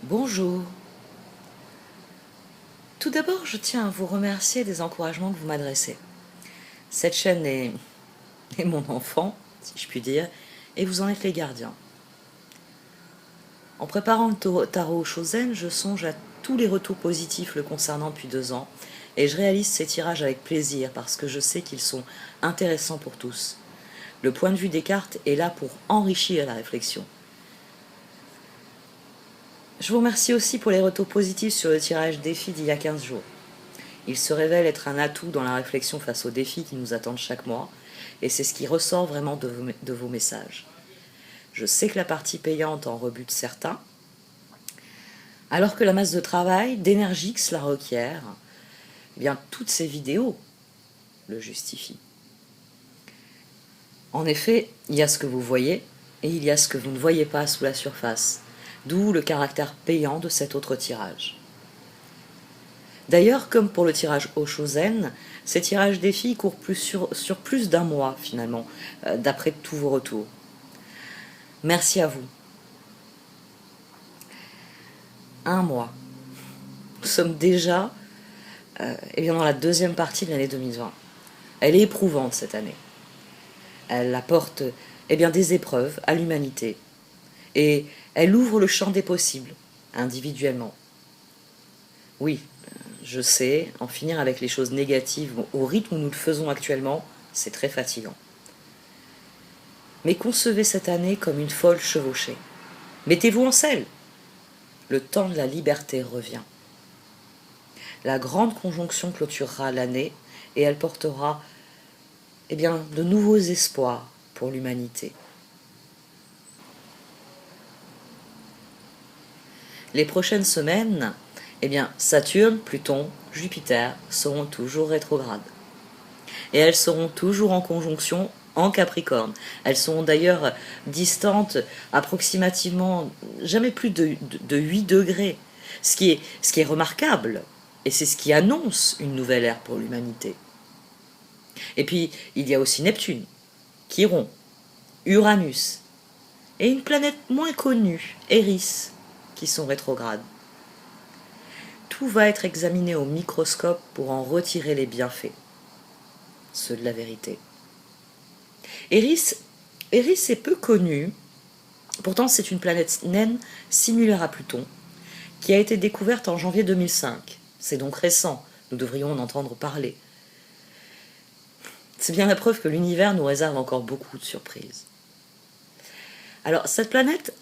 Bonjour. Tout d'abord, je tiens à vous remercier des encouragements que vous m'adressez. Cette chaîne est mon enfant, si je puis dire, et vous en êtes les gardiens. En préparant le tarot Shozen, je songe à tous les retours positifs le concernant depuis 2 ans, et je réalise ces tirages avec plaisir parce que je sais qu'ils sont intéressants pour tous. Le point de vue des cartes est là pour enrichir la réflexion. Je vous remercie aussi pour les retours positifs sur le tirage défi d'il y a 15 jours. Il se révèle être un atout dans la réflexion face aux défis qui nous attendent chaque mois, et c'est ce qui ressort vraiment de vos messages. Je sais que la partie payante en rebute certains, alors que la masse de travail, d'énergie que cela requiert, eh bien toutes ces vidéos le justifient. En effet, il y a ce que vous voyez, et il y a ce que vous ne voyez pas sous la surface, d'où le caractère payant de cet autre tirage. D'ailleurs, comme pour le tirage Oshozen, ces tirages défis courent sur plus d'un mois finalement, d'après tous vos retours. Merci à vous. Un mois. Nous sommes déjà dans la deuxième partie de l'année 2020. Elle est éprouvante cette année. Elle apporte des épreuves à l'humanité. Et elle ouvre le champ des possibles, individuellement. Oui, je sais, en finir avec les choses négatives au rythme où nous le faisons actuellement, c'est très fatigant. Mais concevez cette année comme une folle chevauchée. Mettez-vous en selle. Le temps de la liberté revient. La grande conjonction clôturera l'année et elle portera de nouveaux espoirs pour l'humanité. Les prochaines semaines, Saturne, Pluton, Jupiter seront toujours rétrogrades. Et elles seront toujours en conjonction en Capricorne. Elles seront d'ailleurs distantes approximativement jamais plus de 8 degrés, ce qui est remarquable, et c'est ce qui annonce une nouvelle ère pour l'humanité. Et puis, il y a aussi Neptune, Chiron, Uranus, et une planète moins connue, Eris, qui sont rétrogrades. Tout va être examiné au microscope pour en retirer les bienfaits, ceux de la vérité. Eris est peu connue, pourtant c'est une planète naine similaire à Pluton, qui a été découverte en janvier 2005. C'est donc récent, nous devrions en entendre parler. C'est bien la preuve que l'univers nous réserve encore beaucoup de surprises. Alors, cette planète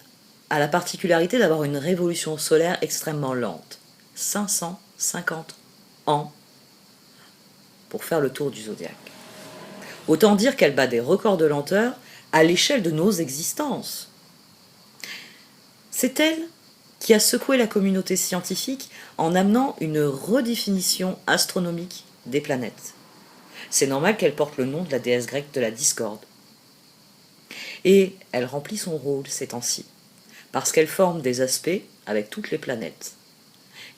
a la particularité d'avoir une révolution solaire extrêmement lente. 550 ans pour faire le tour du zodiaque. Autant dire qu'elle bat des records de lenteur à l'échelle de nos existences. C'est elle qui a secoué la communauté scientifique en amenant une redéfinition astronomique des planètes. C'est normal qu'elle porte le nom de la déesse grecque de la discorde. Et elle remplit son rôle ces temps-ci, parce qu'elle forme des aspects avec toutes les planètes,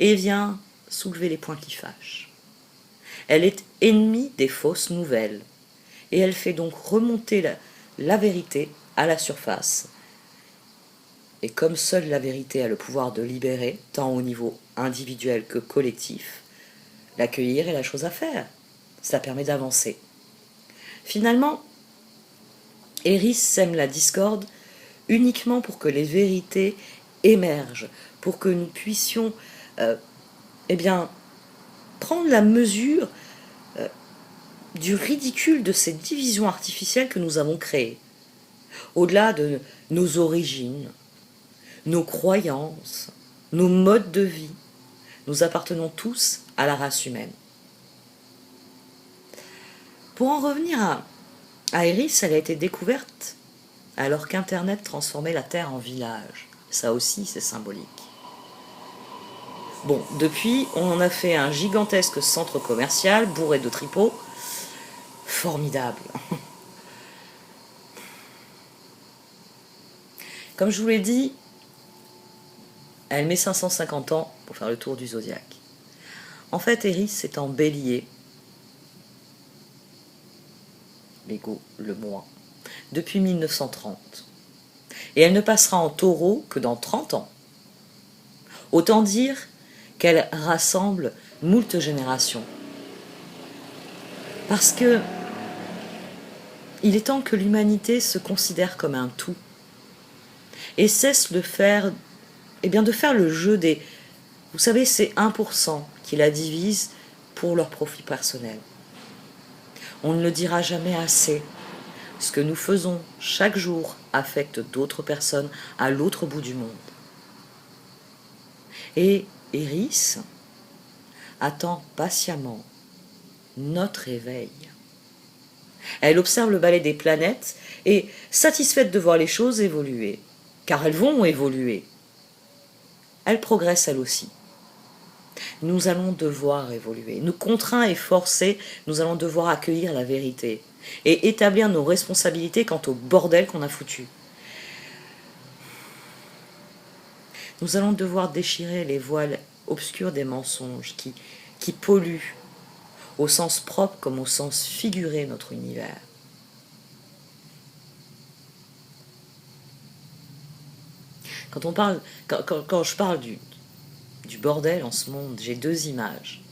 et vient soulever les points qui fâchent. Elle est ennemie des fausses nouvelles, et elle fait donc remonter la vérité à la surface. Et comme seule la vérité a le pouvoir de libérer, tant au niveau individuel que collectif, l'accueillir est la chose à faire. Ça permet d'avancer. Finalement, Eris sème la discorde uniquement pour que les vérités émergent, pour que nous puissions prendre la mesure du ridicule de ces divisions artificielles que nous avons créées. Au-delà de nos origines, nos croyances, nos modes de vie, nous appartenons tous à la race humaine. Pour en revenir à Eris, elle a été découverte alors qu'Internet transformait la Terre en village. Ça aussi, c'est symbolique. Bon, depuis, on en a fait un gigantesque centre commercial bourré de tripots. Formidable. Comme je vous l'ai dit, elle met 550 ans pour faire le tour du zodiaque. En fait, Eris est en bélier, l'ego, le moi, depuis 1930. Et elle ne passera en taureau que dans 30 ans. Autant dire qu'elle rassemble moult générations. Parce que il est temps que l'humanité se considère comme un tout et cesse de faire, de faire le jeu des... Vous savez, ces 1% qui la divisent pour leur profit personnel. On ne le dira jamais assez. Ce que nous faisons chaque jour affecte d'autres personnes à l'autre bout du monde. Et Eris attend patiemment notre éveil. Elle observe le balai des planètes et, satisfaite de voir les choses évoluer, car elles vont évoluer, elle progresse elle aussi. Nous allons devoir évoluer. Nous contraints et forcés, nous allons devoir accueillir la vérité et établir nos responsabilités quant au bordel qu'on a foutu. Nous allons devoir déchirer les voiles obscurs des mensonges qui polluent, au sens propre comme au sens figuré, notre univers. Quand je parle du bordel en ce monde, j'ai deux images.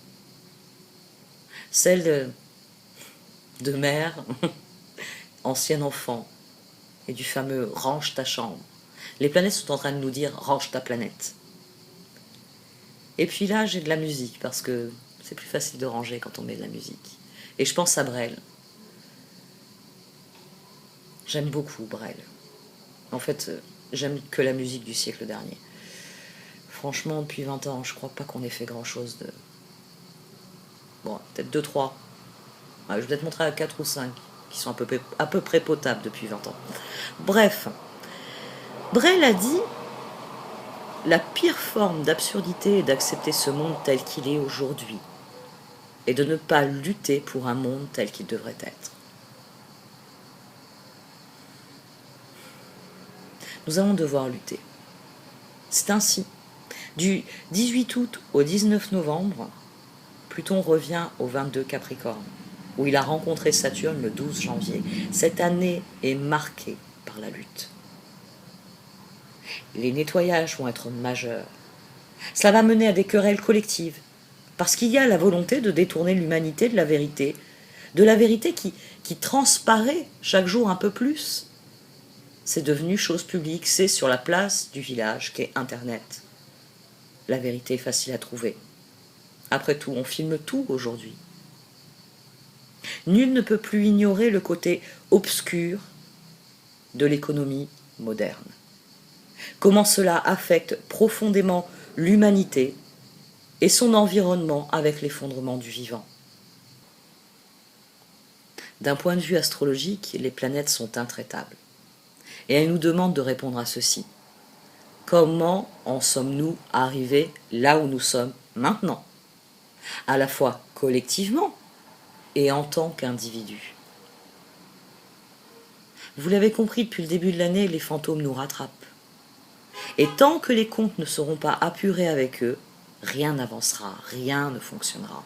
Celle de mère, ancienne enfant, et du fameux « range ta chambre ». Les planètes sont en train de nous dire « range ta planète ». Et puis là, j'ai de la musique, parce que c'est plus facile de ranger quand on met de la musique. Et je pense à Brel. J'aime beaucoup Brel. En fait, j'aime que la musique du siècle dernier. Franchement, depuis 20 ans, je crois pas qu'on ait fait grand-chose de... Bon, peut-être 2-3. Je vais peut-être montrer à 4 ou 5, qui sont à peu près potables depuis 20 ans. Bref, Brel a dit « La pire forme d'absurdité est d'accepter ce monde tel qu'il est aujourd'hui et de ne pas lutter pour un monde tel qu'il devrait être. » Nous allons devoir lutter. C'est ainsi. Du 18 août au 19 novembre, Pluton revient au 22 Capricorne, où il a rencontré Saturne le 12 janvier. Cette année est marquée par la lutte. Les nettoyages vont être majeurs. Cela va mener à des querelles collectives, parce qu'il y a la volonté de détourner l'humanité de la vérité qui transparaît chaque jour un peu plus. C'est devenu chose publique, c'est sur la place du village qu'est Internet. La vérité est facile à trouver. Après tout, on filme tout aujourd'hui. Nul ne peut plus ignorer le côté obscur de l'économie moderne. Comment cela affecte profondément l'humanité et son environnement avec l'effondrement du vivant. D'un point de vue astrologique, les planètes sont intraitables. Et elles nous demandent de répondre à ceci. Comment en sommes-nous arrivés là où nous sommes maintenant, à la fois collectivement et en tant qu'individus? Vous l'avez compris, depuis le début de l'année, les fantômes nous rattrapent. Et tant que les comptes ne seront pas apurés avec eux, rien n'avancera, rien ne fonctionnera.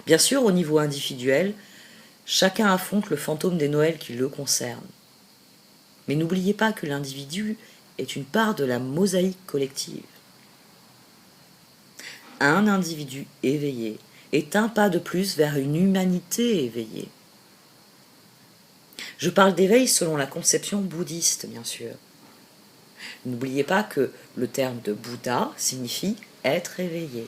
Bien sûr, au niveau individuel, chacun affronte le fantôme des Noëls qui le concerne. Mais n'oubliez pas que l'individu est une part de la mosaïque collective. Un individu éveillé est un pas de plus vers une humanité éveillée. Je parle d'éveil selon la conception bouddhiste, bien sûr. N'oubliez pas que le terme de Bouddha signifie être éveillé.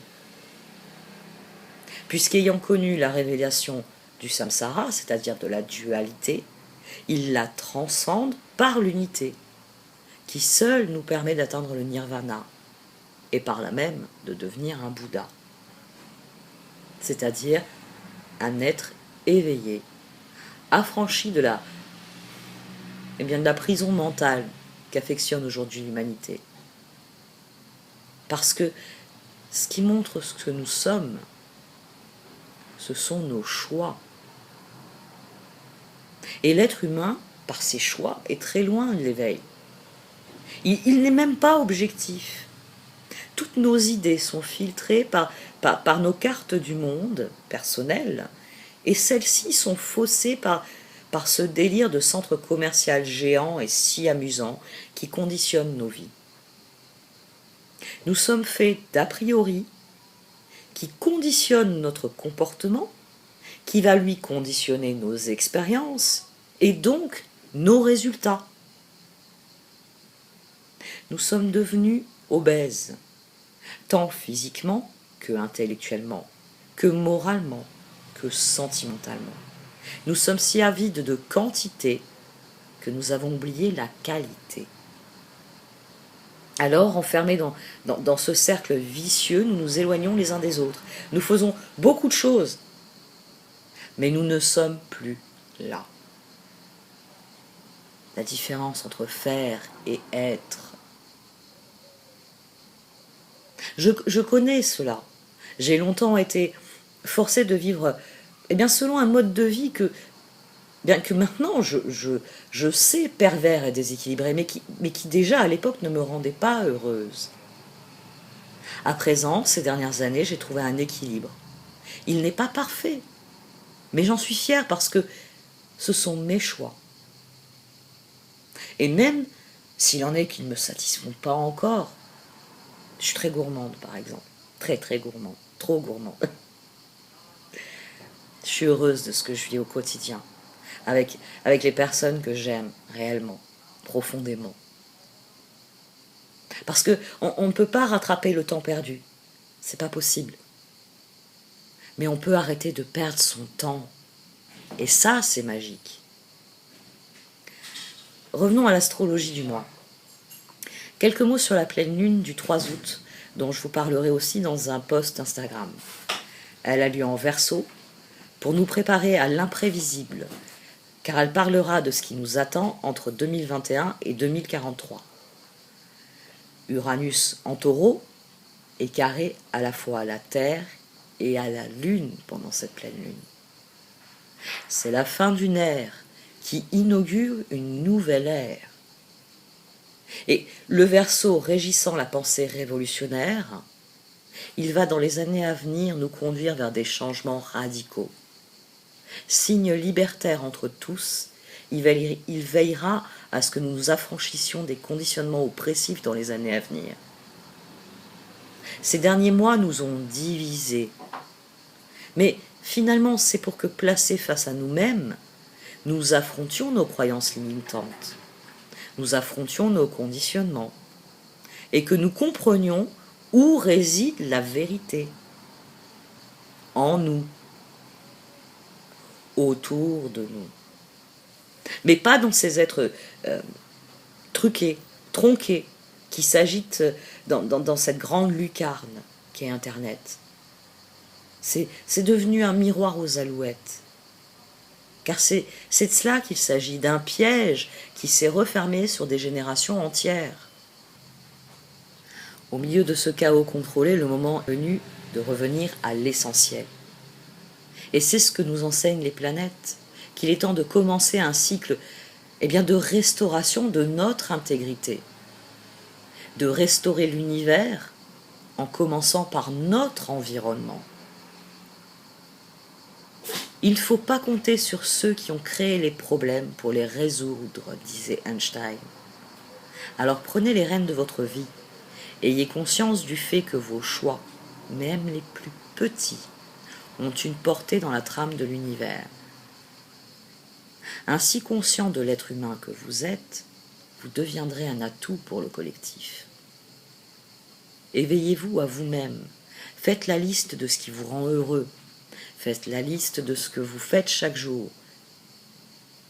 Puisqu'ayant connu la révélation du samsara, c'est-à-dire de la dualité, il la transcende par l'unité, qui seule nous permet d'atteindre le nirvana, et par là même de devenir un Bouddha, c'est-à-dire un être éveillé, affranchi de la prison mentale qu'affectionne aujourd'hui l'humanité. Parce que ce qui montre ce que nous sommes, ce sont nos choix. Et l'être humain, par ses choix, est très loin de l'éveil. Il n'est même pas objectif. Toutes nos idées sont filtrées par nos cartes du monde personnelles, et celles-ci sont faussées par ce délire de centre commercial géant et si amusant qui conditionne nos vies. Nous sommes faits d'a priori qui conditionnent notre comportement, qui va lui conditionner nos expériences et donc nos résultats. Nous sommes devenus obèses, tant physiquement que intellectuellement, que moralement, que sentimentalement. Nous sommes si avides de quantité que nous avons oublié la qualité. Alors, enfermés dans ce cercle vicieux, nous nous éloignons les uns des autres. Nous faisons beaucoup de choses, mais nous ne sommes plus là. La différence entre faire et être. Je connais cela. J'ai longtemps été forcée de vivre selon un mode de vie que maintenant je sais pervers et déséquilibré, mais qui déjà à l'époque ne me rendait pas heureuse. À présent, ces dernières années, j'ai trouvé un équilibre. Il n'est pas parfait, mais j'en suis fière parce que ce sont mes choix. Et même s'il en est qui ne me satisfont pas encore, je suis très gourmande par exemple, très très gourmande, trop gourmande. Je suis heureuse de ce que je vis au quotidien, avec les personnes que j'aime réellement, profondément. Parce qu'on ne peut pas rattraper le temps perdu, c'est pas possible. Mais on peut arrêter de perdre son temps, et ça c'est magique. Revenons à l'astrologie du mois. Quelques mots sur la pleine lune du 3 août, dont je vous parlerai aussi dans un post Instagram. Elle a lieu en Verseau, pour nous préparer à l'imprévisible, car elle parlera de ce qui nous attend entre 2021 et 2043. Uranus en Taureau est carré à la fois à la Terre et à la Lune pendant cette pleine lune. C'est la fin d'une ère qui inaugure une nouvelle ère. Et le Verseau régissant la pensée révolutionnaire, il va dans les années à venir nous conduire vers des changements radicaux. Signe libertaire entre tous, il veillera à ce que nous nous affranchissions des conditionnements oppressifs dans les années à venir. Ces derniers mois nous ont divisés. Mais finalement, c'est pour que, placés face à nous-mêmes, nous affrontions nos croyances limitantes, nous affrontions nos conditionnements, et que nous comprenions où réside la vérité. En nous, autour de nous. Mais pas dans ces êtres truqués, tronqués, qui s'agitent dans cette grande lucarne qu'est Internet. C'est devenu un miroir aux alouettes. Car c'est de cela qu'il s'agit, d'un piège qui s'est refermé sur des générations entières. Au milieu de ce chaos contrôlé, le moment est venu de revenir à l'essentiel. Et c'est ce que nous enseignent les planètes, qu'il est temps de commencer un cycle de restauration de notre intégrité, de restaurer l'univers en commençant par notre environnement. Il ne faut pas compter sur ceux qui ont créé les problèmes pour les résoudre, disait Einstein. Alors prenez les rênes de votre vie, ayez conscience du fait que vos choix, même les plus petits, ont une portée dans la trame de l'univers. Ainsi conscient de l'être humain que vous êtes, vous deviendrez un atout pour le collectif. Éveillez-vous à vous-même, faites la liste de ce qui vous rend heureux, faites la liste de ce que vous faites chaque jour,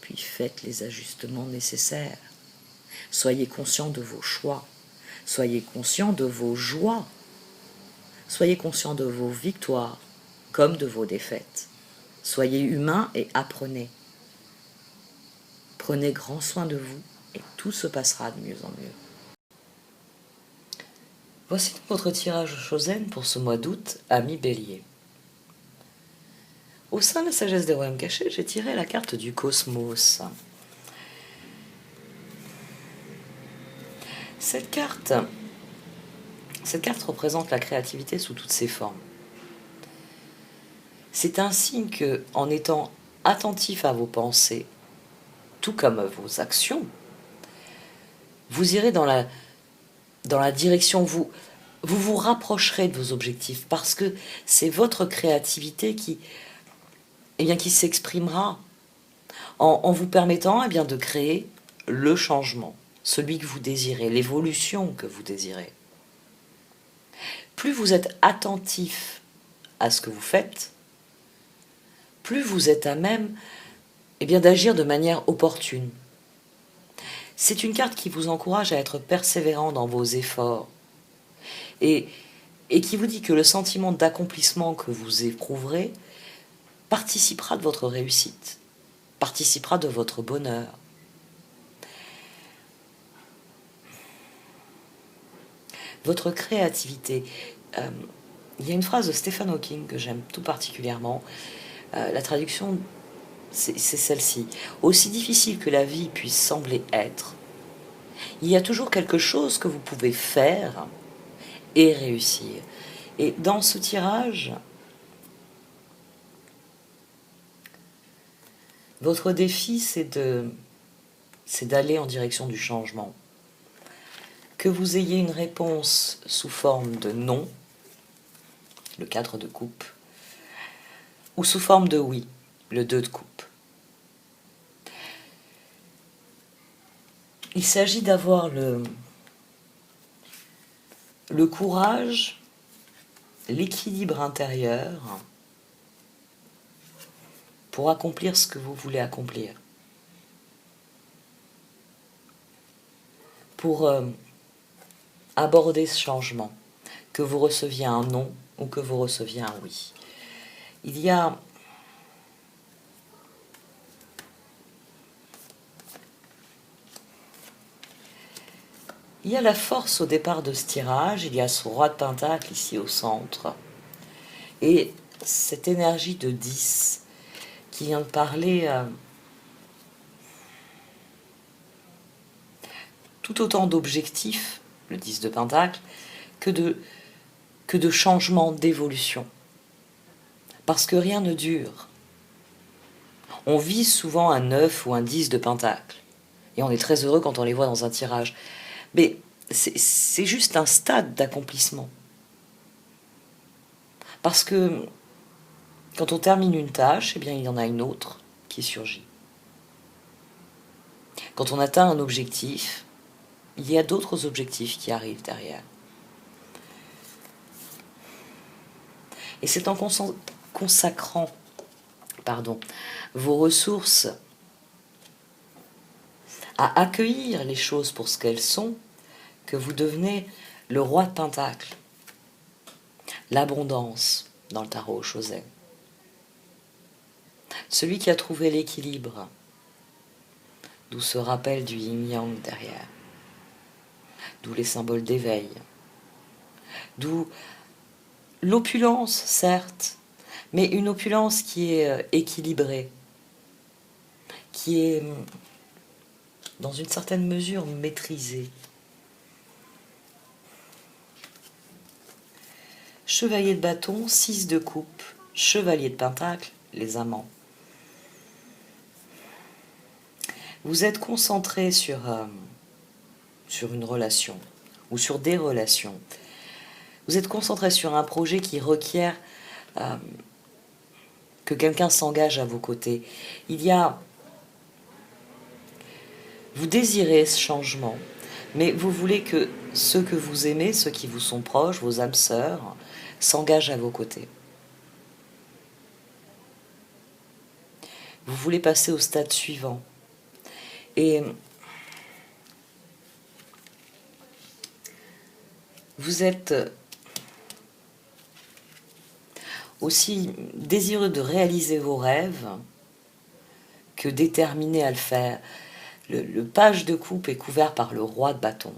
puis faites les ajustements nécessaires. Soyez conscient de vos choix, soyez conscient de vos joies, soyez conscient de vos victoires, comme de vos défaites. Soyez humain et apprenez. Prenez grand soin de vous et tout se passera de mieux en mieux. Voici votre tirage Chosen pour ce mois d'août, ami Bélier. Au sein de la sagesse des royaumes cachés, j'ai tiré la carte du cosmos. Cette carte représente la créativité sous toutes ses formes. C'est un signe que, en étant attentif à vos pensées, tout comme à vos actions, vous irez dans la direction, vous vous rapprocherez de vos objectifs parce que c'est votre créativité qui, qui s'exprimera en vous permettant de créer le changement, celui que vous désirez, l'évolution que vous désirez. Plus vous êtes attentif à ce que vous faites, plus vous êtes à même d'agir de manière opportune. C'est une carte qui vous encourage à être persévérant dans vos efforts et qui vous dit que le sentiment d'accomplissement que vous éprouverez participera de votre réussite, participera de votre bonheur. Votre créativité. Il y a une phrase de Stephen Hawking que j'aime tout particulièrement. La traduction, c'est celle-ci. Aussi difficile que la vie puisse sembler être, il y a toujours quelque chose que vous pouvez faire et réussir. Et dans ce tirage, votre défi, c'est d'aller en direction du changement. Que vous ayez une réponse sous forme de non, le 4 de coupe, ou sous forme de oui, le 2 de coupe. Il s'agit d'avoir le courage, l'équilibre intérieur pour accomplir ce que vous voulez accomplir. Pour aborder ce changement, que vous receviez un non ou que vous receviez un oui. Il y a la force au départ de ce tirage, il y a ce roi de pentacle ici au centre, et cette énergie de 10 qui vient de parler tout autant d'objectifs, le 10 de pentacle, que de changement, d'évolution. Parce que rien ne dure. On vise souvent un 9 ou un 10 de pentacle, et on est très heureux quand on les voit dans un tirage. Mais c'est juste un stade d'accomplissement. Parce que quand on termine une tâche, il y en a une autre qui surgit. Quand on atteint un objectif, il y a d'autres objectifs qui arrivent derrière. Et c'est en consacrant vos ressources à accueillir les choses pour ce qu'elles sont que vous devenez le roi de pentacle, l'abondance dans le tarot Chosen, celui qui a trouvé l'équilibre, d'où ce rappel du yin-yang derrière, d'où les symboles d'éveil, d'où l'opulence, certes, mais une opulence qui est équilibrée, qui est dans une certaine mesure maîtrisée. Chevalier de bâton, 6 de coupe, chevalier de pentacle, les amants. Vous êtes concentré sur une relation ou sur des relations. Vous êtes concentré sur un projet qui requiert que quelqu'un s'engage à vos côtés. Vous désirez ce changement, mais vous voulez que ceux que vous aimez, ceux qui vous sont proches, vos âmes sœurs, s'engagent à vos côtés. Vous voulez passer au stade suivant. Et vous êtes aussi désireux de réaliser vos rêves que déterminé à le faire. Le page de coupe est couvert par le roi de bâton.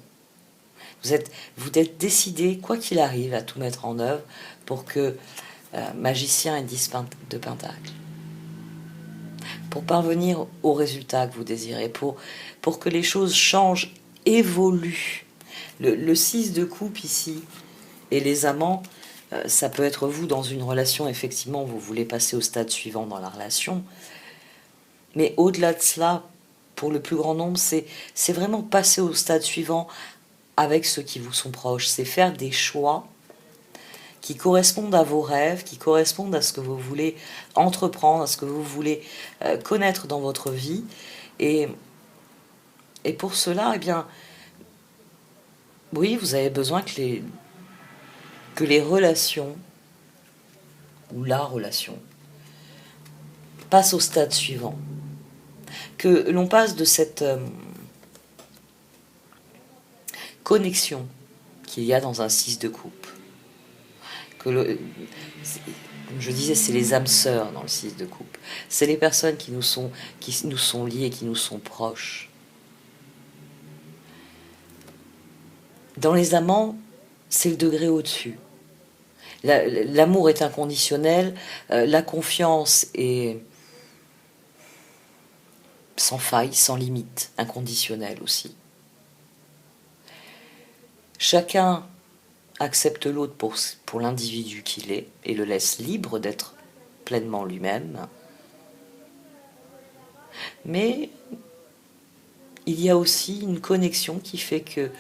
Vous êtes décidé, quoi qu'il arrive, à tout mettre en œuvre pour que magicien ait 10 de pentacle. Pour parvenir au résultat que vous désirez, pour que les choses changent, évoluent. Le 6 de coupe ici, et les amants, ça peut être vous dans une relation, effectivement, vous voulez passer au stade suivant dans la relation. Mais au-delà de cela, pour le plus grand nombre, c'est vraiment passer au stade suivant avec ceux qui vous sont proches. C'est faire des choix qui correspondent à vos rêves, qui correspondent à ce que vous voulez entreprendre, à ce que vous voulez connaître dans votre vie. Et pour cela, eh bien, oui, vous avez besoin que les relations, ou la relation, passent au stade suivant. Que l'on passe de cette connexion qu'il y a dans un 6 de coupe. Comme je disais, c'est les âmes sœurs dans le 6 de coupe. C'est les personnes qui nous sont liées, qui nous sont proches. Dans les amants, c'est le degré au-dessus. L'amour est inconditionnel, la confiance est sans faille, sans limite, inconditionnelle aussi. Chacun accepte l'autre pour l'individu qu'il est et le laisse libre d'être pleinement lui-même. Mais il y a aussi une connexion qui fait que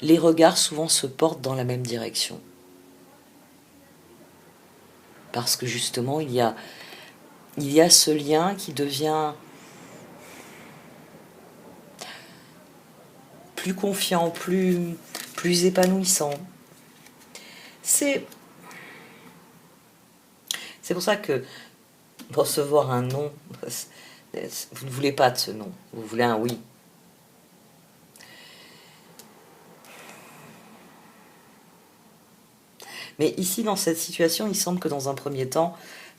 les regards souvent se portent dans la même direction. Parce que justement, il y a ce lien qui devient plus confiant, plus épanouissant. C'est pour ça que recevoir un non, vous ne voulez pas de ce non, vous voulez un oui. Mais ici, dans cette situation, il semble que dans un premier temps,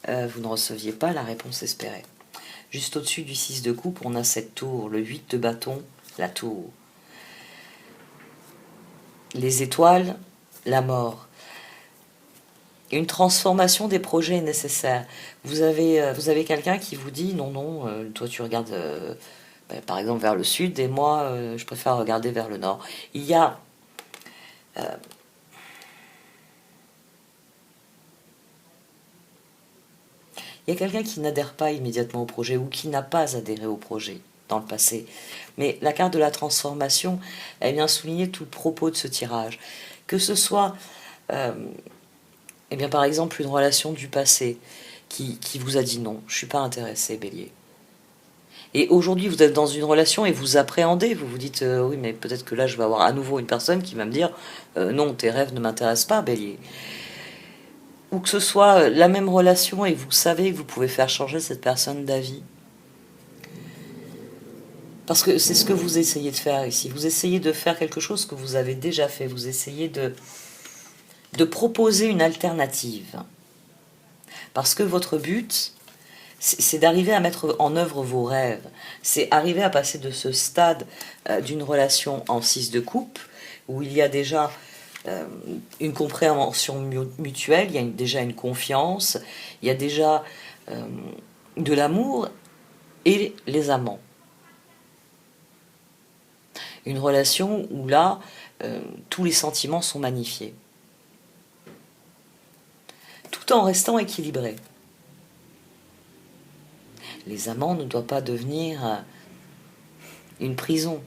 vous ne receviez pas la réponse espérée. Juste au-dessus du 6 de coupe, on a cette tour, le 8 de bâton, la tour. Les étoiles, la mort. Une transformation des projets est nécessaire. Vous avez quelqu'un qui vous dit non, toi tu regardes par exemple vers le sud et moi je préfère regarder vers le nord. Il y a quelqu'un qui n'adhère pas immédiatement au projet ou qui n'a pas adhéré au projet dans le passé. Mais la carte de la transformation, elle vient souligner tout le propos de ce tirage. Que ce soit eh bien, par exemple, une relation du passé qui vous a dit non, je ne suis pas intéressé, Bélier. Et aujourd'hui, vous êtes dans une relation et vous appréhendez, vous vous dites oui, mais peut-être que là, je vais avoir à nouveau une personne qui va me dire non, tes rêves ne m'intéressent pas, Bélier. Ou que ce soit la même relation et vous savez que vous pouvez faire changer cette personne d'avis. Parce que c'est ce que vous essayez de faire ici. Vous essayez de faire quelque chose que vous avez déjà fait. Vous essayez de proposer une alternative. Parce que votre but, c'est d'arriver à mettre en œuvre vos rêves. C'est arriver à passer de ce stade d'une relation en 6 de coupe, où il y a déjà une compréhension mutuelle, il y a déjà une confiance, il y a déjà de l'amour et les amants. Une relation où là, tous les sentiments sont magnifiés. Tout en restant équilibrés. Les amants ne doivent pas devenir une prison.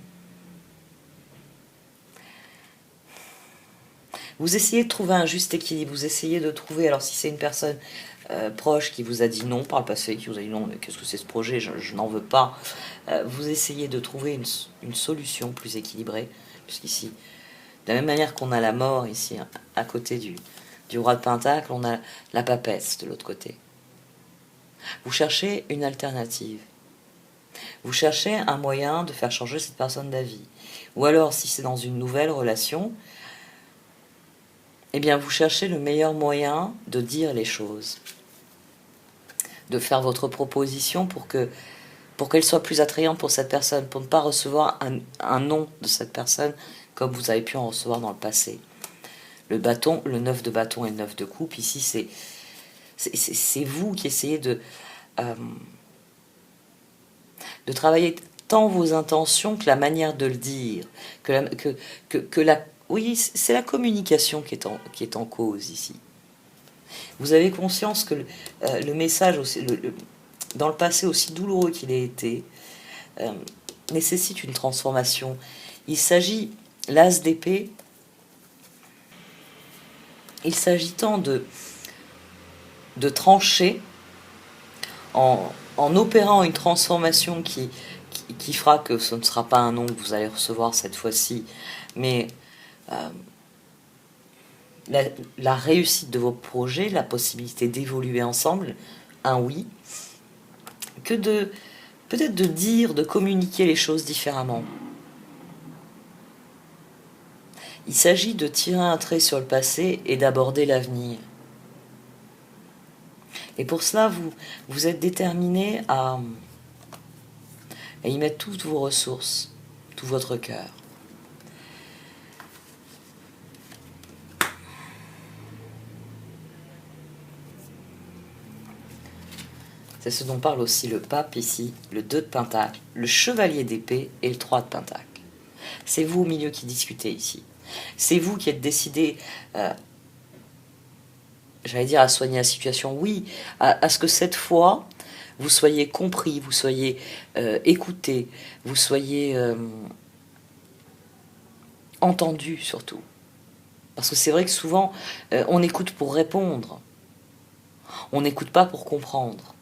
Vous essayez de trouver un juste équilibre, vous essayez de trouver, alors si c'est une personne proche qui vous a dit non par le passé, qui vous a dit non, mais qu'est-ce que c'est ce projet, je n'en veux pas, vous essayez de trouver une solution plus équilibrée, puisqu'ici, de la même manière qu'on a la mort ici, à côté du roi de Pentacle, on a la papesse de l'autre côté. Vous cherchez une alternative. Vous cherchez un moyen de faire changer cette personne d'avis. Ou alors, si c'est dans une nouvelle relation, eh bien, vous cherchez le meilleur moyen de dire les choses. De faire votre proposition pour qu'elle soit plus attrayante pour cette personne, pour ne pas recevoir un non de cette personne comme vous avez pu en recevoir dans le passé. Le bâton, le 9 de bâton et le 9 de coupe, ici, c'est vous qui essayez de travailler tant vos intentions que la manière de le dire. Oui, c'est la communication qui est en cause ici. Vous avez conscience que le message, dans le passé aussi douloureux qu'il ait été, nécessite une transformation. Il s'agit l'as d'épée, il s'agit tant de trancher en opérant une transformation qui fera que ce ne sera pas un nom que vous allez recevoir cette fois-ci, mais la réussite de vos projets, la possibilité d'évoluer ensemble, un oui, que de peut-être de dire, de communiquer les choses différemment. Il s'agit de tirer un trait sur le passé et d'aborder l'avenir. Et pour cela, vous êtes déterminé à y mettre toutes vos ressources, tout votre cœur. C'est ce dont parle aussi le pape ici, le 2 de Pentacle, le chevalier d'épée et le 3 de Pentacle. C'est vous au milieu qui discutez ici. C'est vous qui êtes décidé, j'allais dire, à soigner la situation. Oui, à ce que cette fois, vous soyez compris, vous soyez écouté, vous soyez entendu surtout. Parce que c'est vrai que souvent, on écoute pour répondre. On n'écoute pas pour comprendre.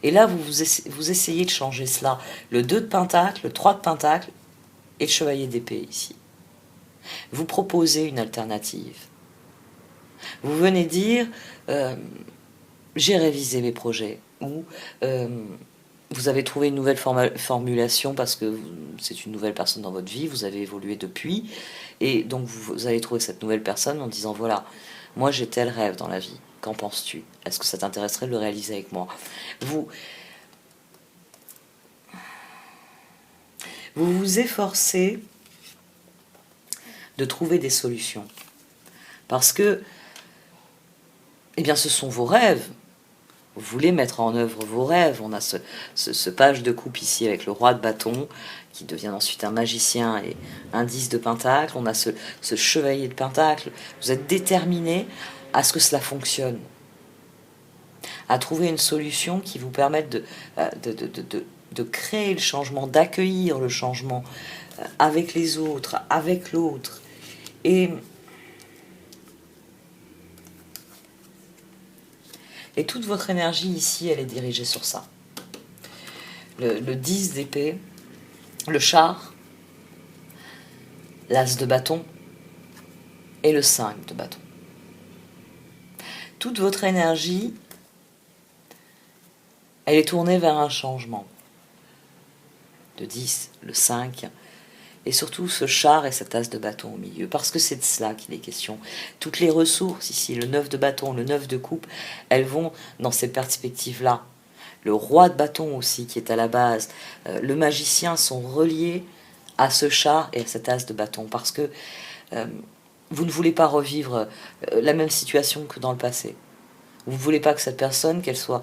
Et là, vous essayez de changer cela. Le 2 de Pentacle, le 3 de Pentacle et le chevalier d'épée ici. Vous proposez une alternative. Vous venez dire, j'ai révisé mes projets, ou vous avez trouvé une nouvelle formulation parce que c'est une nouvelle personne dans votre vie, vous avez évolué depuis, et donc vous allez trouver cette nouvelle personne en disant, voilà, moi j'ai tel rêve dans la vie, qu'en penses-tu? Est-ce que ça t'intéresserait de le réaliser avec moi? Vous vous efforcez de trouver des solutions. Parce que, eh bien, ce sont vos rêves. Vous voulez mettre en œuvre vos rêves. On a ce page de coupe ici avec le roi de bâton, qui devient ensuite un magicien et un 10 de pentacle. On a ce chevalier de pentacle. Vous êtes déterminé à ce que cela fonctionne. À trouver une solution qui vous permette de créer le changement, d'accueillir le changement avec les autres, avec l'autre. Et toute votre énergie ici, elle est dirigée sur ça. Le 10 d'épée, le char, l'as de bâton et le 5 de bâton. Toute votre énergie, elle est tournée vers un changement. Le 10, le 5, et surtout ce char et cet as de bâton au milieu, parce que c'est de cela qu'il est question. Toutes les ressources ici, le 9 de bâton, le 9 de coupe, elles vont dans cette perspective-là. Le roi de bâton aussi qui est à la base, le magicien sont reliés à ce char et à cet as de bâton, parce que vous ne voulez pas revivre la même situation que dans le passé. Vous ne voulez pas que cette personne, qu'elle soit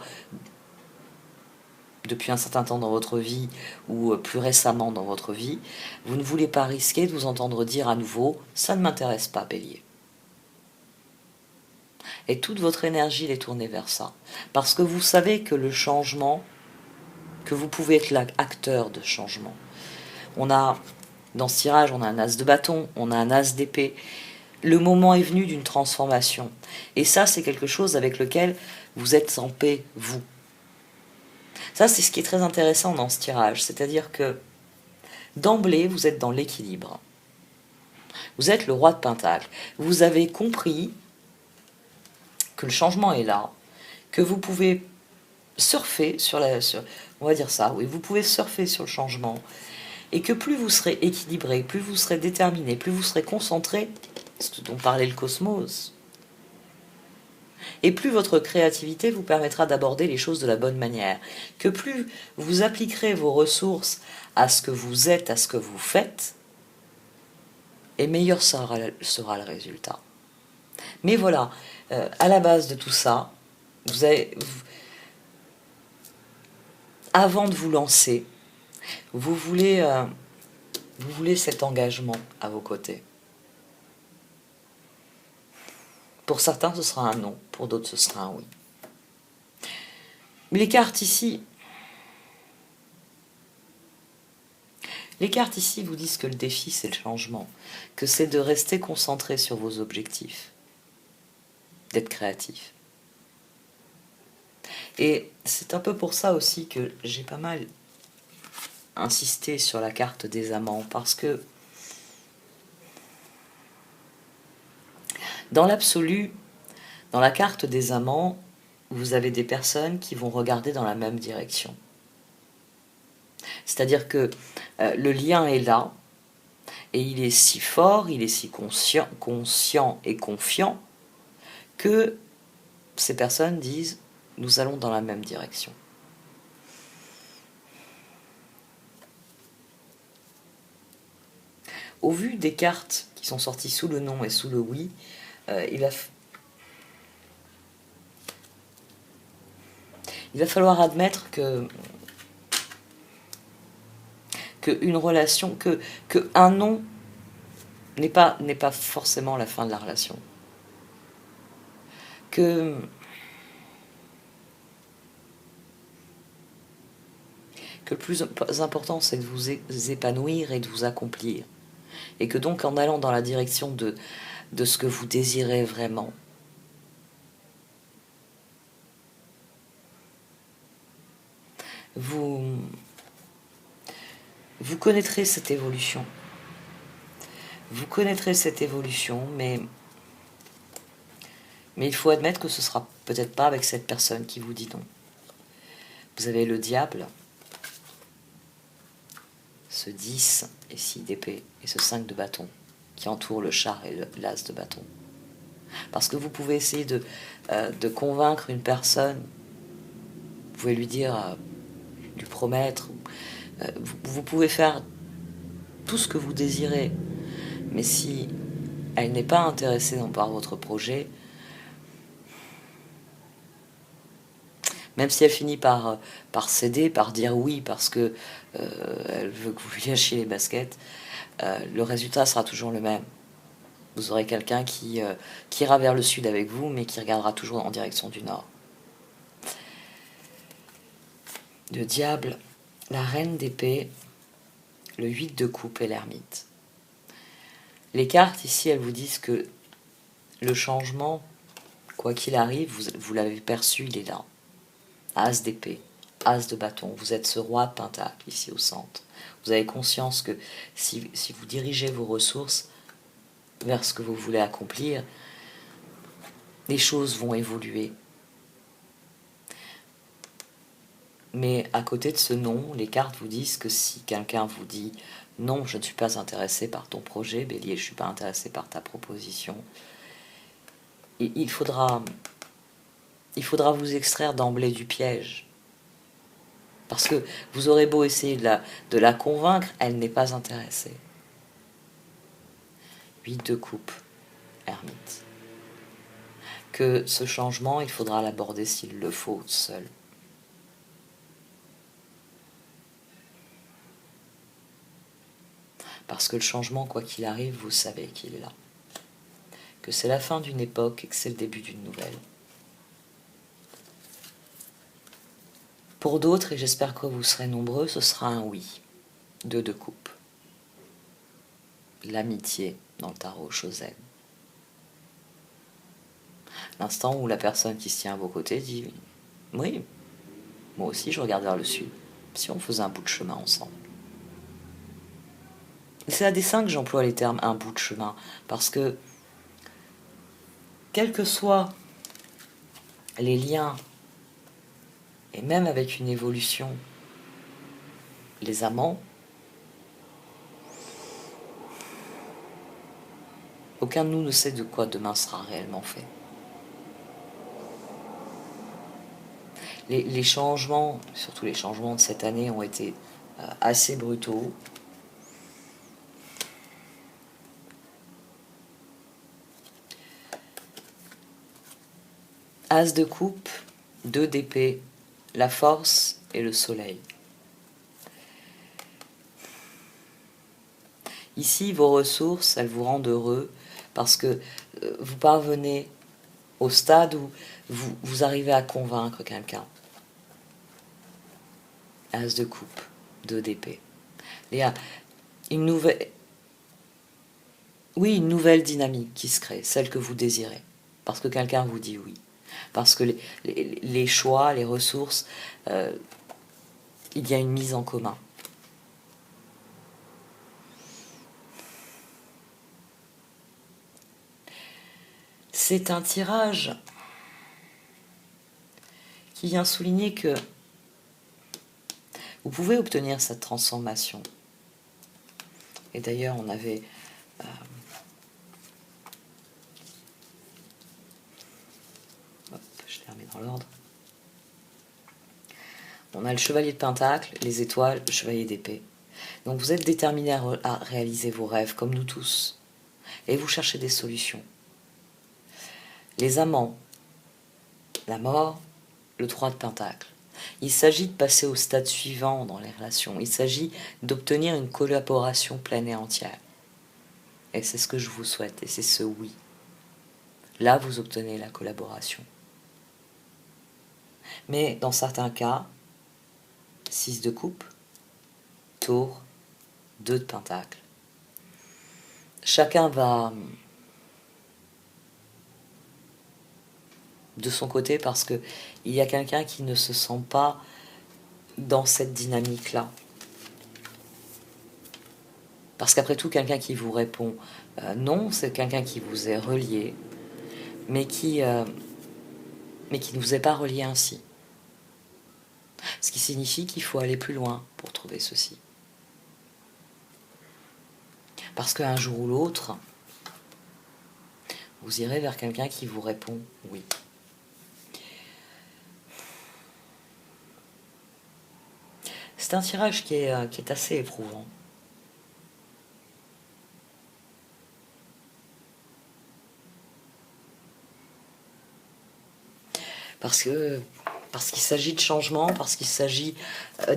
depuis un certain temps dans votre vie ou plus récemment dans votre vie, vous ne voulez pas risquer de vous entendre dire à nouveau « ça ne m'intéresse pas, Bélier ». Et toute votre énergie est tournée vers ça. Parce que vous savez que le changement, que vous pouvez être l'acteur de changement. On a, dans ce tirage, on a un as de bâton, on a un as d'épée. Le moment est venu d'une transformation. Et ça, c'est quelque chose avec lequel vous êtes en paix, vous. Ça, c'est ce qui est très intéressant dans ce tirage. C'est-à-dire que, d'emblée, vous êtes dans l'équilibre. Vous êtes le roi de Pentacle. Vous avez compris que le changement est là, que vous pouvez surfer on va dire ça, oui, vous pouvez surfer sur le changement, et que plus vous serez équilibré, plus vous serez déterminé, plus vous serez concentré, ce dont parlait le cosmos, et plus votre créativité vous permettra d'aborder les choses de la bonne manière, que plus vous appliquerez vos ressources à ce que vous êtes, à ce que vous faites, et meilleur sera le résultat. Mais voilà, à la base de tout ça, avant de vous lancer, vous voulez cet engagement à vos côtés. Pour certains, ce sera un non, pour d'autres, ce sera un oui. Mais les cartes ici Les cartes ici vous disent que le défi, c'est le changement, que c'est de rester concentré sur vos objectifs, d'être créatif. Et c'est un peu pour ça aussi que j'ai pas mal insisté sur la carte des amants, parce que dans l'absolu, dans la carte des amants, vous avez des personnes qui vont regarder dans la même direction. C'est-à-dire que le lien est là, et il est si fort, il est si conscient et confiant, que ces personnes disent « nous allons dans la même direction ». Au vu des cartes qui sont sorties sous le non et sous le oui, il va falloir admettre que une relation, que un non n'est pas forcément la fin de la relation. Que le plus important, c'est de vous épanouir et de vous accomplir. Et que donc, en allant dans la direction de ce que vous désirez vraiment, vous connaîtrez cette évolution. Vous connaîtrez cette évolution, mais il faut admettre que ce sera peut-être pas avec cette personne qui vous dit non. Vous avez le diable, ce 10 et 6 d'épée, et ce 5 de bâton, qui entoure le char et l'as de bâton. Parce que vous pouvez essayer de convaincre une personne, vous pouvez lui dire, lui promettre, vous pouvez faire tout ce que vous désirez, mais si elle n'est pas intéressée par votre projet, même si elle finit par céder, par dire oui, parce que elle veut que vous lui lâchiez les baskets, le résultat sera toujours le même. Vous aurez quelqu'un qui ira vers le sud avec vous, mais qui regardera toujours en direction du nord. Le diable, la reine d'épée, le 8 de coupe et l'ermite. Les cartes ici, elles vous disent que le changement, quoi qu'il arrive, vous l'avez perçu, il est là. As d'épée, as de bâton, vous êtes ce roi de pentacle ici au centre. Vous avez conscience que si vous dirigez vos ressources vers ce que vous voulez accomplir, les choses vont évoluer. Mais à côté de ce non, les cartes vous disent que si quelqu'un vous dit « Non, je ne suis pas intéressé par ton projet, Bélier, je ne suis pas intéressé par ta proposition », il faudra vous extraire d'emblée du piège. Parce que vous aurez beau essayer de la convaincre, elle n'est pas intéressée. 8 de coupe, ermite. Que ce changement, il faudra l'aborder s'il le faut, seul. Parce que le changement, quoi qu'il arrive, vous savez qu'il est là. Que c'est la fin d'une époque et que c'est le début d'une nouvelle. Pour d'autres, et j'espère que vous serez nombreux, ce sera un oui. 2 de coupe. L'amitié dans le tarot Chosen. L'instant où la personne qui se tient à vos côtés dit « Oui, moi aussi je regarde vers le sud, si on faisait un bout de chemin ensemble. » C'est à dessein que j'emploie les termes « un bout de chemin », parce que, quels que soient les liens, et même avec une évolution, les amants, aucun de nous ne sait de quoi demain sera réellement fait. Les changements, surtout les changements de cette année, ont été assez brutaux. As de coupe, 2 d'épée, la force et le soleil. Ici, vos ressources, elles vous rendent heureux parce que vous parvenez au stade où vous arrivez à convaincre quelqu'un. As de coupe, 2 d'épée. Léa, une nouvelle, oui, une nouvelle dynamique qui se crée, celle que vous désirez, parce que quelqu'un vous dit oui, parce que les choix, les ressources, il y a une mise en commun. C'est un tirage qui vient souligner que vous pouvez obtenir cette transformation. Et d'ailleurs, on avait hop, je les remets dans l'ordre. On a le chevalier de pentacle, les étoiles, le chevalier d'épée. Donc vous êtes déterminé à réaliser vos rêves, comme nous tous. Et vous cherchez des solutions. Les amants, la mort, le 3 de pentacle. Il s'agit de passer au stade suivant dans les relations. Il s'agit d'obtenir une collaboration pleine et entière. Et c'est ce que je vous souhaite, et c'est ce oui. Là, vous obtenez la collaboration. Mais dans certains cas, 6 de coupe, tour, 2 de pentacle. Chacun va de son côté parce que il y a quelqu'un qui ne se sent pas dans cette dynamique-là. Parce qu'après tout, quelqu'un qui vous répond non, c'est quelqu'un qui vous est relié, mais qui ne vous est pas relié ainsi. Ce qui signifie qu'il faut aller plus loin pour trouver ceci. Parce qu'un jour ou l'autre, vous irez vers quelqu'un qui vous répond oui. C'est un tirage qui est assez éprouvant. Parce qu'il s'agit de changement, parce qu'il s'agit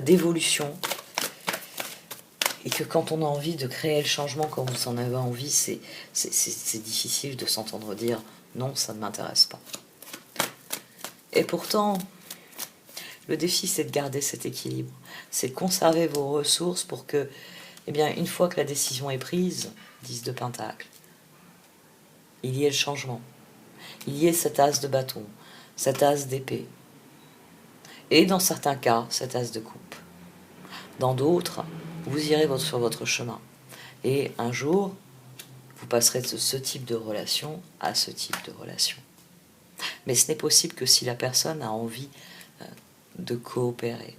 d'évolution. Et que quand on a envie de créer le changement comme vous en avez envie, c'est difficile de s'entendre dire « non, ça ne m'intéresse pas ». Et pourtant, le défi, c'est de garder cet équilibre. C'est de conserver vos ressources pour que, eh bien, une fois que la décision est prise, 10 de pentacle, il y ait le changement. Il y ait cet as de bâton, cet as d'épée. Et dans certains cas, cet as de coupe. Dans d'autres, vous irez sur votre chemin. Et un jour, vous passerez de ce type de relation à ce type de relation. Mais ce n'est possible que si la personne a envie de coopérer.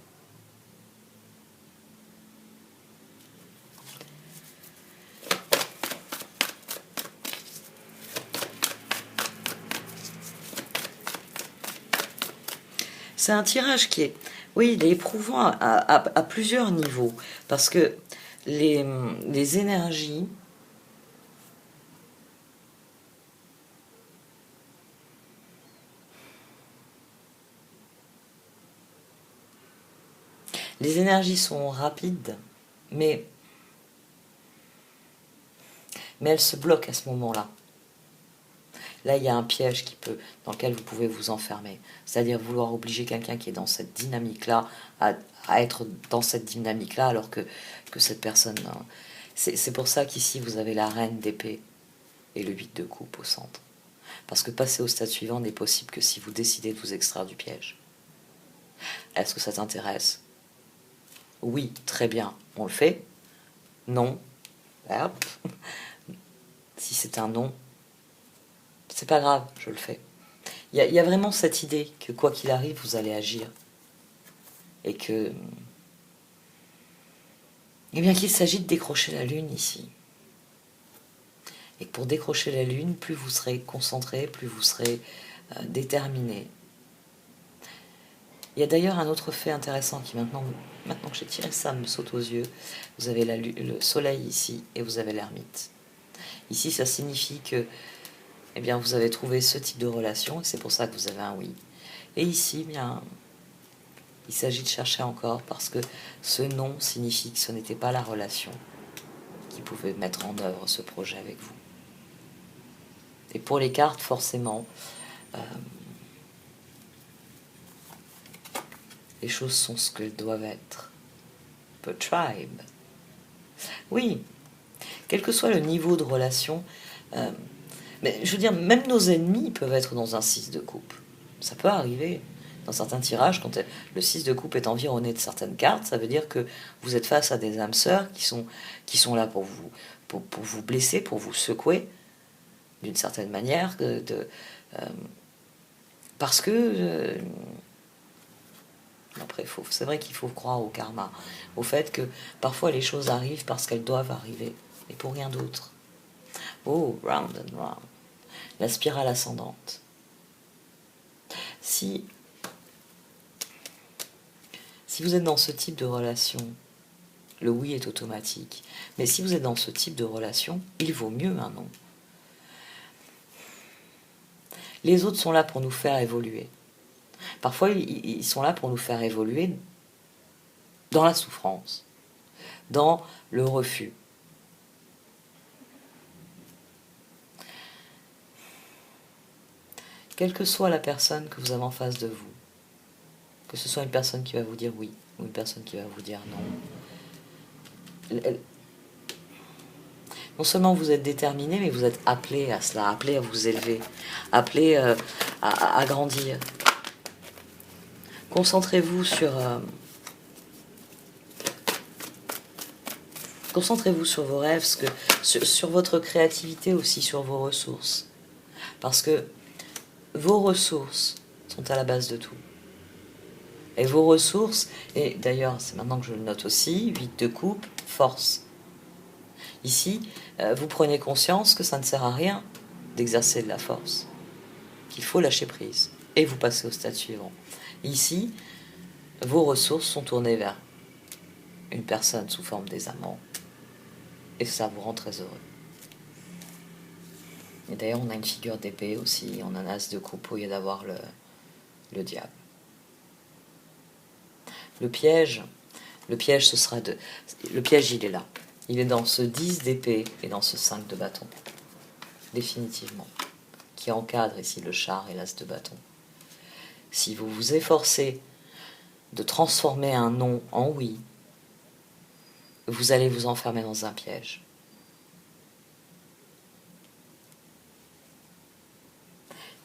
C'est un tirage qui est, oui, il est éprouvant à plusieurs niveaux, parce que les énergies sont rapides, mais elles se bloquent à ce moment-là. Là, il y a un piège dans lequel vous pouvez vous enfermer. C'est-à-dire vouloir obliger quelqu'un qui est dans cette dynamique-là à être dans cette dynamique-là alors que cette personne... C'est pour ça qu'ici, vous avez la reine d'épée et le 8 de coupe au centre. Parce que passer au stade suivant n'est possible que si vous décidez de vous extraire du piège. Est-ce que ça t'intéresse? Oui, très bien, on le fait. Non. Hop. Si c'est un non, c'est pas grave, je le fais. Il y a vraiment cette idée que quoi qu'il arrive, vous allez agir. Et que... Eh bien qu'il s'agit de décrocher la lune ici. Et que pour décrocher la lune, plus vous serez concentré, plus vous serez déterminé. Il y a d'ailleurs un autre fait intéressant qui maintenant que j'ai tiré ça, me saute aux yeux. Vous avez le soleil ici et vous avez l'ermite. Ici, ça signifie que eh bien, vous avez trouvé ce type de relation et c'est pour ça que vous avez un oui. Et ici, eh bien, il s'agit de chercher encore parce que ce non signifie que ce n'était pas la relation qui pouvait mettre en œuvre ce projet avec vous. Et pour les cartes, forcément, les choses sont ce qu'elles doivent être. The tribe. Oui, quel que soit le niveau de relation, euh, mais je veux dire, même nos ennemis peuvent être dans un 6 de coupe. Ça peut arriver. Dans certains tirages, quand le 6 de coupe est environné de certaines cartes, ça veut dire que vous êtes face à des âmes sœurs qui sont là pour vous blesser, pour vous secouer, d'une certaine manière, parce que... après, c'est vrai qu'il faut croire au karma, au fait que parfois les choses arrivent parce qu'elles doivent arriver, et pour rien d'autre. Oh, round and round. La spirale ascendante. Si vous êtes dans ce type de relation, le oui est automatique. Mais si vous êtes dans ce type de relation, il vaut mieux un non. Les autres sont là pour nous faire évoluer. Parfois, ils sont là pour nous faire évoluer dans la souffrance, dans le refus. Quelle que soit la personne que vous avez en face de vous, que ce soit une personne qui va vous dire oui ou une personne qui va vous dire non, non seulement vous êtes déterminé, mais vous êtes appelé à cela, appelé à vous élever, appelé à grandir. Concentrez-vous sur vos rêves, sur votre créativité aussi, sur vos ressources. Parce que vos ressources sont à la base de tout. Et vos ressources, et d'ailleurs c'est maintenant que je le note aussi, 8 de coupe, force. Ici, vous prenez conscience que ça ne sert à rien d'exercer de la force, qu'il faut lâcher prise, et vous passez au stade suivant. Ici, vos ressources sont tournées vers une personne sous forme des amants, et ça vous rend très heureux. Et d'ailleurs, on a une figure d'épée aussi, on a un as de coupe au lieu d'avoir le diable. Le piège, ce sera le piège, il est là. Il est dans ce 10 d'épée et dans ce 5 de bâton. Définitivement. Qui encadre ici le char et l'as de bâton. Si vous vous efforcez de transformer un non en oui, vous allez vous enfermer dans un piège.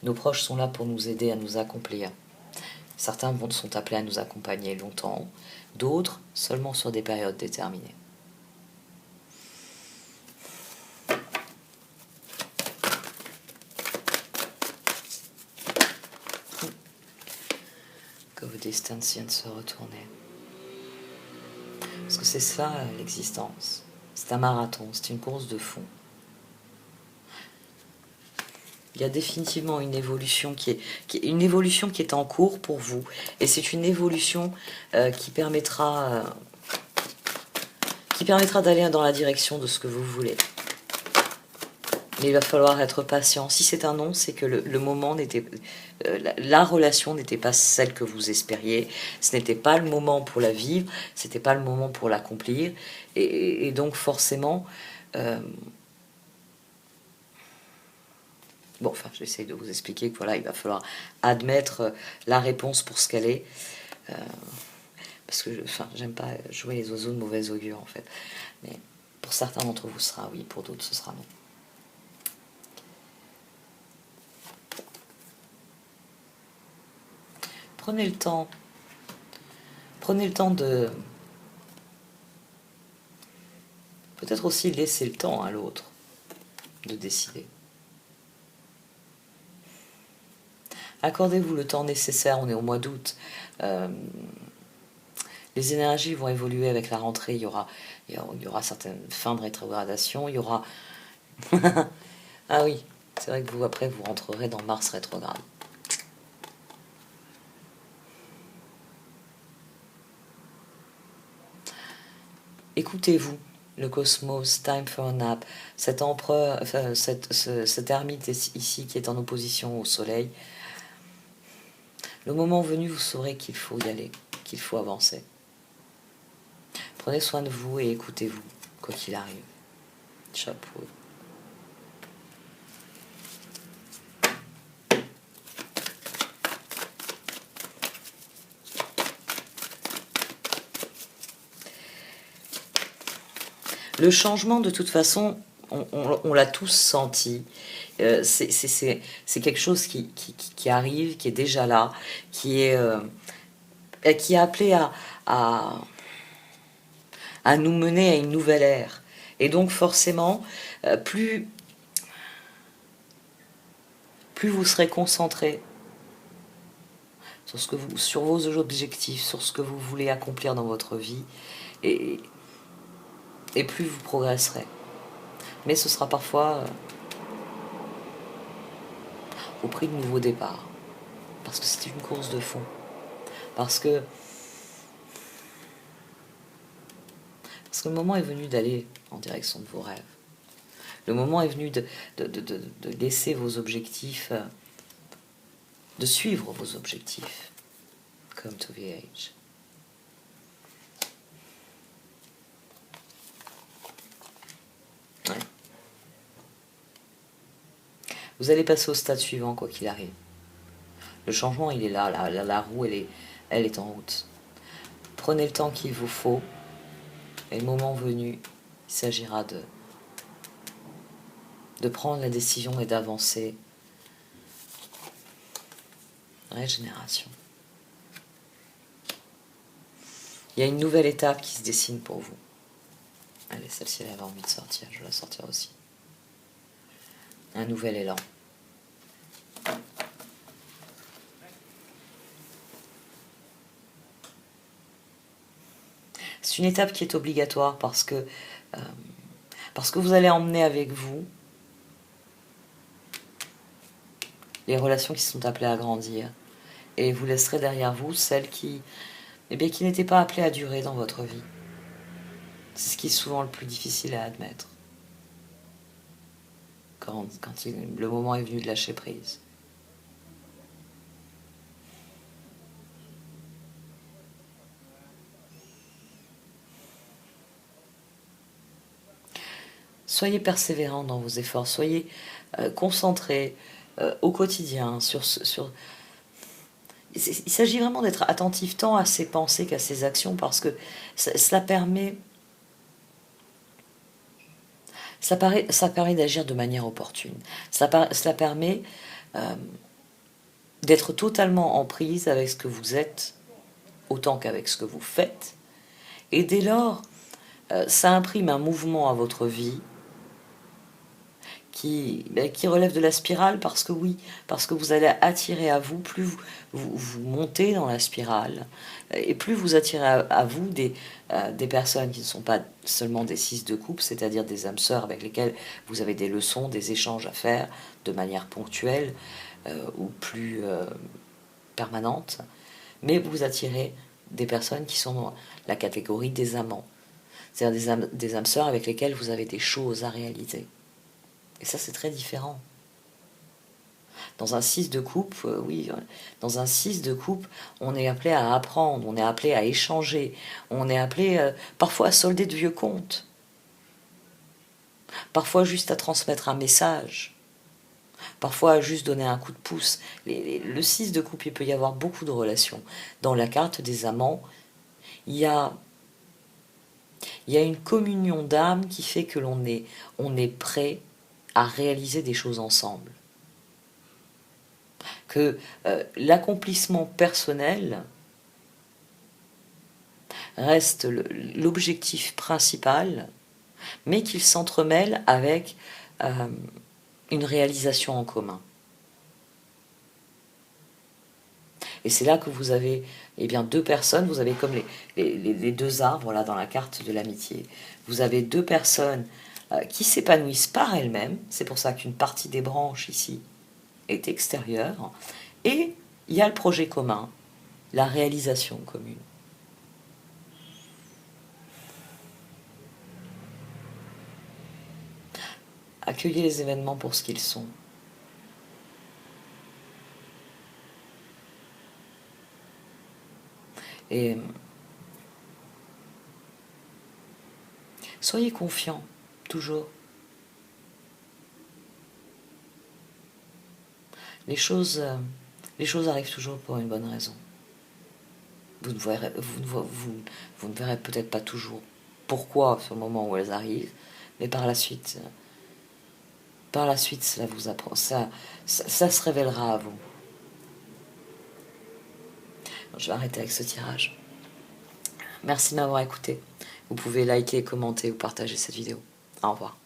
Nos proches sont là pour nous aider à nous accomplir. Certains sont appelés à nous accompagner longtemps, d'autres seulement sur des périodes déterminées. Que vos destins viennent se retourner. Parce que c'est ça l'existence. C'est un marathon, c'est une course de fond. Il y a définitivement une évolution qui est en cours pour vous. Et c'est une évolution qui permettra d'aller dans la direction de ce que vous voulez. Mais il va falloir être patient. Si c'est un non, c'est que le moment n'était... la relation n'était pas celle que vous espériez. Ce n'était pas le moment pour la vivre. Ce n'était pas le moment pour l'accomplir. Et donc forcément... bon, enfin, j'essaie de vous expliquer que voilà, il va falloir admettre la réponse pour ce qu'elle est. Parce que j'aime pas jouer les oiseaux de mauvais augure, en fait. Mais pour certains d'entre vous, ce sera oui, pour d'autres, ce sera non. Prenez le temps de... Peut-être aussi laisser le temps à l'autre de décider. Accordez-vous le temps nécessaire, on est au mois d'août. Les énergies vont évoluer avec la rentrée, il y aura certaines fins de rétrogradation, il y aura... ah oui, c'est vrai que vous, après, vous rentrerez dans Mars rétrograde. Écoutez-vous, le cosmos, time for a nap, cet empereur, enfin, cet ermite ici qui est en opposition au soleil. Le moment venu, vous saurez qu'il faut y aller, qu'il faut avancer. Prenez soin de vous et écoutez-vous, quoi qu'il arrive. Chapeau. Le changement, de toute façon, on l'a tous senti. C'est quelque chose qui arrive, qui est déjà là, qui est appelé à, à nous mener à une nouvelle ère. Et donc forcément, plus vous serez concentré sur vos objectifs, sur ce que vous voulez accomplir dans votre vie, et plus vous progresserez. Mais ce sera parfois au prix de nouveaux départs, parce que c'est une course de fond, parce que le moment est venu d'aller en direction de vos rêves. Le moment est venu de laisser vos objectifs, de suivre vos objectifs. Come to the age. Ouais. Vous allez passer au stade suivant, quoi qu'il arrive. Le changement, il est là. La roue, elle est en route. Prenez le temps qu'il vous faut. Et le moment venu, il s'agira de prendre la décision et d'avancer. Régénération. Il y a une nouvelle étape qui se dessine pour vous. Allez, celle-ci, elle avait envie de sortir. Je vais la sortir aussi. Un nouvel élan. C'est une étape qui est obligatoire parce que vous allez emmener avec vous les relations qui sont appelées à grandir. Et vous laisserez derrière vous celles qui n'étaient pas appelées à durer dans votre vie. C'est ce qui est souvent le plus difficile à admettre. Quand le moment est venu de lâcher prise. Soyez persévérant dans vos efforts, soyez concentrés au quotidien il s'agit vraiment d'être attentif tant à ses pensées qu'à ses actions, parce que cela permet d'agir de manière opportune. Cela permet d'être totalement en prise avec ce que vous êtes, autant qu'avec ce que vous faites. Et dès lors, ça imprime un mouvement à votre vie qui relève de la spirale, parce que vous allez attirer à vous, plus vous montez dans la spirale, et plus vous attirez à vous des personnes qui ne sont pas seulement des 6 de coupe, c'est-à-dire des âmes sœurs avec lesquelles vous avez des leçons, des échanges à faire de manière ponctuelle ou plus permanente, mais vous attirez des personnes qui sont dans la catégorie des amants, c'est-à-dire des âmes sœurs avec lesquelles vous avez des choses à réaliser. Et ça, c'est très différent. Dans un 6 de coupe, dans un 6 de coupe, on est appelé à apprendre, on est appelé à échanger, on est appelé parfois à solder de vieux comptes, parfois juste à transmettre un message, parfois à juste donner un coup de pouce. Le 6 de coupe, il peut y avoir beaucoup de relations. Dans la carte des amants, il y a une communion d'âme qui fait que on est prêt à réaliser des choses ensemble. Que l'accomplissement personnel reste l'objectif principal, mais qu'il s'entremêle avec une réalisation en commun. Et c'est là que vous avez deux personnes, vous avez comme les deux arbres là, dans la carte de l'amitié. Vous avez deux personnes qui s'épanouissent par elles-mêmes, c'est pour ça qu'une partie des branches ici est extérieure, et il y a le projet commun, la réalisation commune. Accueillez les événements pour ce qu'ils sont. Et soyez confiants, toujours. Les choses arrivent toujours pour une bonne raison. Vous ne verrez peut-être pas toujours pourquoi sur le moment où elles arrivent, mais par la suite, cela vous apprend, ça se révélera à vous. Je vais arrêter avec ce tirage. Merci de m'avoir écouté. Vous pouvez liker, commenter ou partager cette vidéo. Au revoir.